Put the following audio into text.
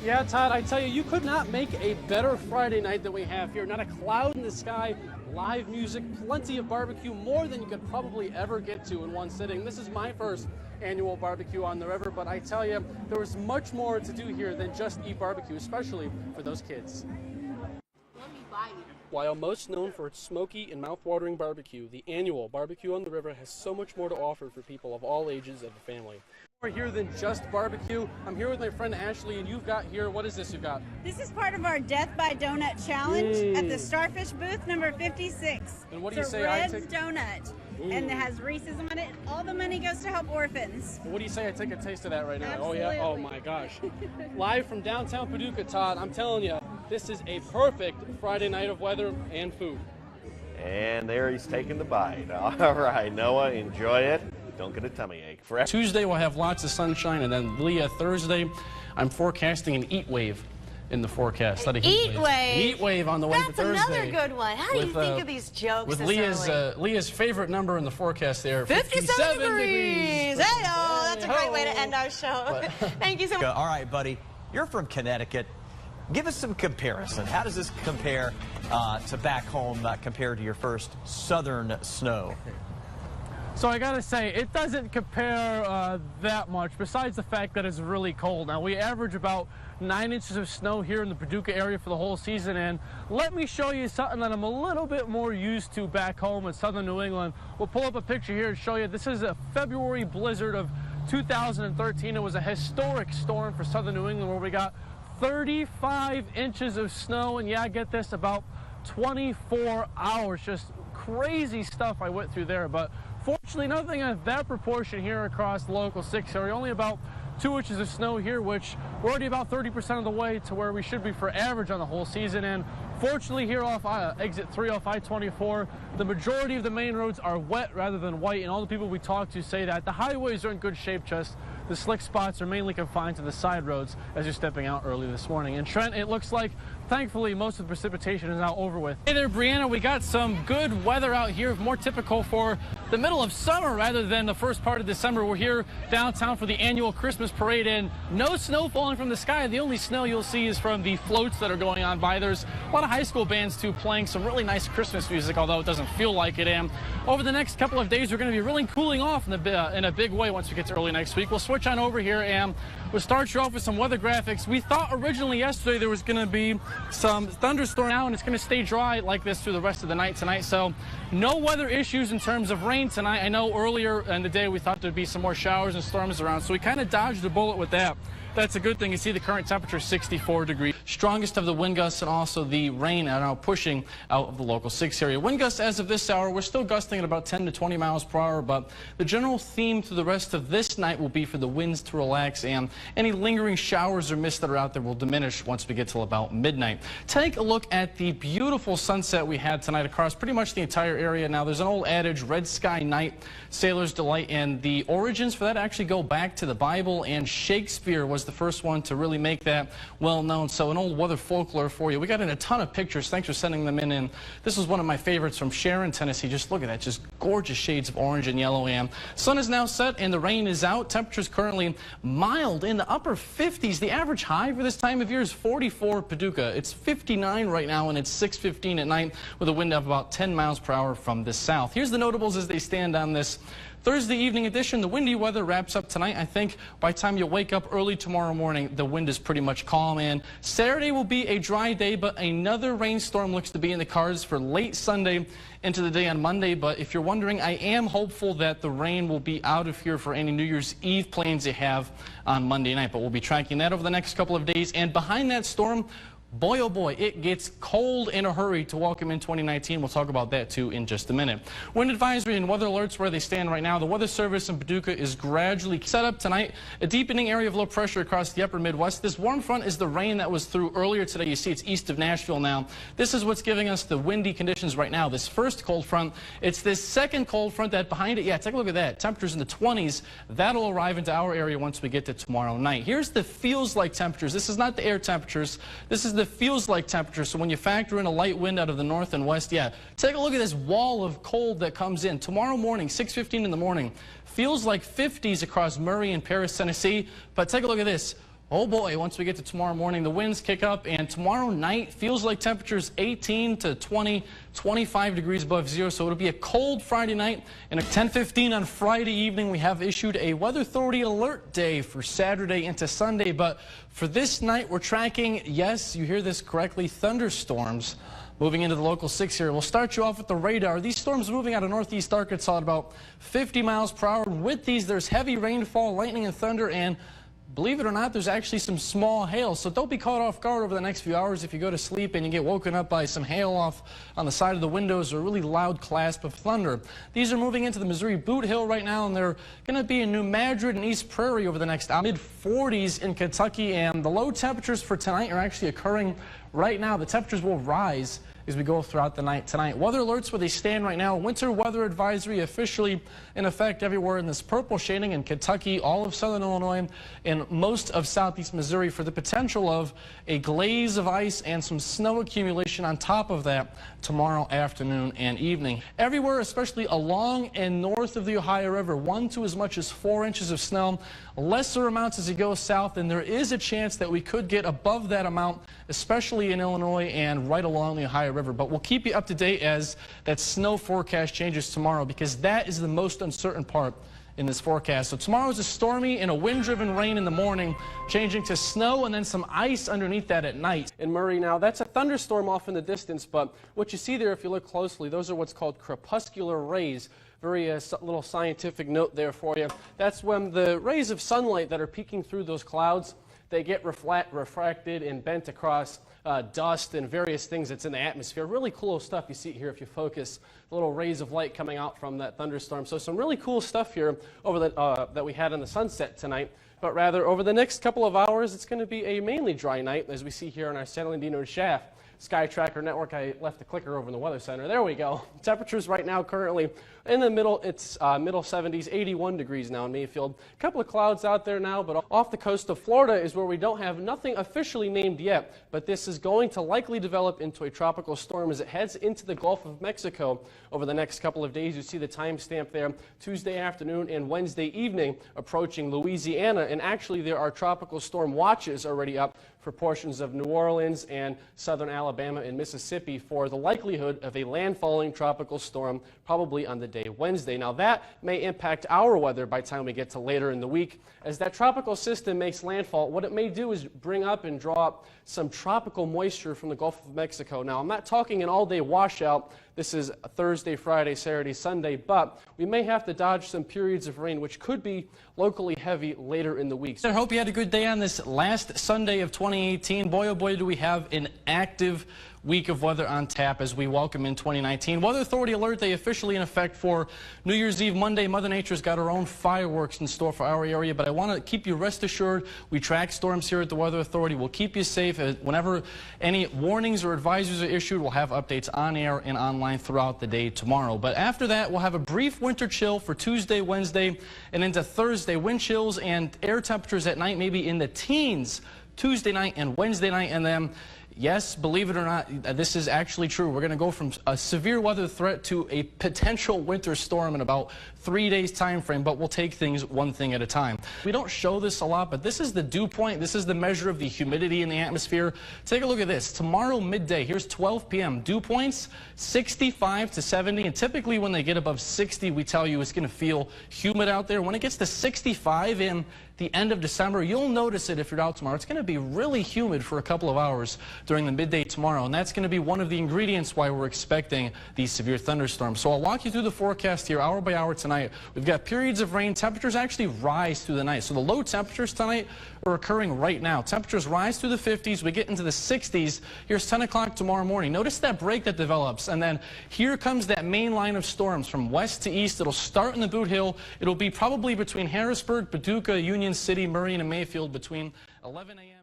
Yeah, Todd, I tell you, you could not make a better Friday night than we have here. Not a cloud in the sky, live music, plenty of barbecue, more than you could probably ever get to in one sitting. This is my first annual barbecue on the river, but I tell you, there was much more to do here than just eat barbecue, especially for those kids. Let me bite. While most known for its smoky and mouth-watering barbecue, the annual Barbecue on the River has so much more to offer for people of all ages of the family. More here than just barbecue. I'm here with my friend Ashley, and you've got here, what is this you've got? This is part of our Death by Donut Challenge at the Starfish booth number 56. And what do you say? Red's donut. Ooh. And it has Reese's on it. All the money goes to help orphans. What do you say I take a taste of that right now? Absolutely. Oh yeah, oh my gosh. Live from downtown Paducah, Todd, I'm telling you, this is a perfect Friday night of weather and food. And there he's taking the bite. All right, Noah, enjoy it. Don't get a tummy ache. Tuesday we'll have lots of sunshine, and then Leah, Thursday, I'm forecasting an heat wave in the forecast. An heat wave? Heat wave on the way to Thursday. That's another good one. How do you think of these jokes with this early? Leah's favorite number in the forecast there, 57 degrees. Hey-oh, that's a great way to end our show. Thank you so much. All right, buddy, you're from Connecticut. Give us some comparison. How does this compare to back home compared to your first southern snow? So I gotta say, it doesn't compare that much, besides the fact that it's really cold. Now, we average about 9 inches of snow here in the Paducah area for the whole season, and let me show you something that I'm a little bit more used to back home in southern New England. We'll pull up a picture here and show you. This is a February blizzard of 2013. It was a historic storm for southern New England where we got 35 inches of snow, and yeah, get this, about 24 hours. Just crazy stuff I went through there, but fortunately nothing of that proportion here across the local 6 area. Only about 2 inches of snow here, which we're already about 30% of the way to where we should be for average on the whole season. And fortunately here off exit 3 off I-24, the majority of the main roads are wet rather than white, and all the people we talk to say that the highways are in good shape, just the slick spots are mainly confined to the side roads as you're stepping out early this morning. And Trent, it looks like, thankfully, most of the precipitation is now over with. Hey there, Brianna. We got some good weather out here, more typical for the middle of summer rather than the first part of December. We're here downtown for the annual Christmas parade, and no snow falling from the sky. The only snow you'll see is from the floats that are going on by. There's a lot of high school bands, too, playing some really nice Christmas music, although it doesn't feel like it. And over the next couple of days, we're going to be really cooling off in a big way once we get to early next week. We'll switch on over here, and we'll start you off with some weather graphics. We thought originally yesterday there was going to be some thunderstorm now, and it's going to stay dry like this through the rest of the night tonight. So no weather issues in terms of rain tonight. I know earlier in the day we thought there'd be some more showers and storms around, so we kind of dodged a bullet with that. That's a good thing. You see the current temperature 64 degrees. Strongest of the wind gusts and also the rain are now pushing out of the local 6 area. Wind gusts as of this hour, we're still gusting at about 10 to 20 miles per hour, but the general theme through the rest of this night will be for the winds to relax, and any lingering showers or mist that are out there will diminish once we get till about midnight. Take a look at the beautiful sunset we had tonight across pretty much the entire area. Now, there's an old adage, red sky night, sailor's delight, and the origins for that actually go back to the Bible, and Shakespeare was the first one to really make that well known. So an old weather folklore for you. We got in a ton of pictures. Thanks for sending them in. And this was one of my favorites from Sharon, Tennessee. Just look at that. Just gorgeous shades of orange and yellow. And sun is now set and the rain is out. Temperatures currently mild in the upper 50s. The average high for this time of year is 44 Paducah. It's 59 right now, and it's 6:15 at night with a wind of about 10 miles per hour from the south. Here's the notables as they stand on this Thursday evening edition. The windy weather wraps up tonight. I think by the time you wake up early tomorrow morning, the wind is pretty much calm. And Saturday will be a dry day, but another rainstorm looks to be in the cards for late Sunday into the day on Monday. But if you're wondering, I am hopeful that the rain will be out of here for any New Year's Eve plans you have on Monday night. But we'll be tracking that over the next couple of days. And behind that storm, boy, oh boy, it gets cold in a hurry to welcome in 2019. We'll talk about that, too, in just a minute. Wind advisory and weather alerts where they stand right now. The Weather Service in Paducah is gradually set up tonight. A deepening area of low pressure across the upper Midwest. This warm front is the rain that was through earlier today. You see it's east of Nashville now. This is what's giving us the windy conditions right now. This first cold front, it's this second cold front that behind it, yeah, take a look at that. Temperatures in the 20s. That'll arrive into our area once we get to tomorrow night. Here's the feels like temperatures. This is not the air temperatures. This is the feels like temperature. So when you factor in a light wind out of the north and west, yeah, take a look at this wall of cold that comes in. Tomorrow morning, 6:15 in the morning, feels like 50s across Murray and Paris, Tennessee. But take a look at this. Oh boy, once we get to tomorrow morning, the winds kick up, and tomorrow night feels like temperatures 18 to 20, 25 degrees above zero, so it'll be a cold Friday night. And at 10:15 on Friday evening, we have issued a Weather Authority alert day for Saturday into Sunday. But for this night, we're tracking, yes, you hear this correctly, thunderstorms moving into the local 6 here. We'll start you off with the radar. These storms moving out of northeast Arkansas at about 50 miles per hour. With these, there's heavy rainfall, lightning and thunder, and believe it or not, there's actually some small hail, so don't be caught off guard over the next few hours if you go to sleep and you get woken up by some hail off on the side of the windows or a really loud clasp of thunder. These are moving into the Missouri Boot Hill right now, and they're going to be in New Madrid and East Prairie over the next hour. Mid-40s in Kentucky, and the low temperatures for tonight are actually occurring right now. The temperatures will rise as we go throughout the night tonight. Weather alerts where they stand right now. Winter weather advisory officially in effect everywhere in this purple shading in Kentucky, all of southern Illinois, and most of southeast Missouri for the potential of a glaze of ice and some snow accumulation on top of that tomorrow afternoon and evening. Everywhere, especially along and north of the Ohio River, 1 to as much as 4 inches of snow. Lesser amounts as you go south, and there is a chance that we could get above that amount, especially in Illinois and right along the Ohio River. But we'll keep you up to date as that snow forecast changes tomorrow, because that is the most uncertain part in this forecast. So tomorrow is a stormy and a wind-driven rain in the morning, changing to snow and then some ice underneath that at night. In Murray now, that's a thunderstorm off in the distance, but what you see there, if you look closely, those are what's called crepuscular rays. Very little scientific note there for you. That's when the rays of sunlight that are peeking through those clouds, they get refracted and bent across dust and various things that's in the atmosphere. Really cool stuff you see here if you focus. Little rays of light coming out from that thunderstorm. So some really cool stuff here over that we had in the sunset tonight. But rather, over the next couple of hours, it's going to be a mainly dry night, as we see here on our San Bernardino Shaft Sky Tracker network. I left the clicker over in the Weather Center. There we go. Temperatures right now currently in the middle, it's middle 70s, 81 degrees now in Mayfield. A couple of clouds out there now, but off the coast of Florida is where we don't have nothing officially named yet, but this is going to likely develop into a tropical storm as it heads into the Gulf of Mexico over the next couple of days. You see the timestamp there, Tuesday afternoon and Wednesday evening, approaching Louisiana, and actually there are tropical storm watches already up for portions of New Orleans and southern Alabama and Mississippi for the likelihood of a landfalling tropical storm probably on the day Wednesday. Now that may impact our weather by the time we get to later in the week. As that tropical system makes landfall, what it may do is bring up and draw up some tropical moisture from the Gulf of Mexico. Now I'm not talking an all-day washout. This is Thursday, Friday, Saturday, Sunday, but we may have to dodge some periods of rain, which could be locally heavy later in the week. I hope you had a good day on this last Sunday of 2018. Boy, oh boy, do we have an active week of weather on tap as we welcome in 2019. Weather Authority alert day officially in effect for New Year's Eve Monday. Mother Nature's got her own fireworks in store for our area, but I want to keep you rest assured we track storms here at the Weather Authority. We'll keep you safe. Whenever any warnings or advisories are issued, we'll have updates on air and online throughout the day tomorrow. But after that, we'll have a brief winter chill for Tuesday, Wednesday, and into Thursday. Wind chills and air temperatures at night maybe in the teens Tuesday night and Wednesday night, and then yes, believe it or not, this is actually true. We're going to go from a severe weather threat to a potential winter storm in about 3 days time frame, but we'll take things one thing at a time. We don't show this a lot, but this is the dew point. This is the measure of the humidity in the atmosphere. Take a look at this. Tomorrow midday, here's 12 p.m. Dew points 65 to 70, and typically when they get above 60, we tell you it's going to feel humid out there. When it gets to 65 in the end of December, you'll notice it if you're out tomorrow. It's going to be really humid for a couple of hours during the midday tomorrow, and that's going to be one of the ingredients why we're expecting these severe thunderstorms. So I'll walk you through the forecast here hour by hour tonight. We've got periods of rain. Temperatures actually rise through the night. So the low temperatures tonight are occurring right now. Temperatures rise through the 50s. We get into the 60s. Here's 10 o'clock tomorrow morning. Notice that break that develops, and then here comes that main line of storms from west to east. It'll start in the Boot Hill. It'll be probably between Harrisburg, Paducah, Union City, Murray, and Mayfield between 11 a.m.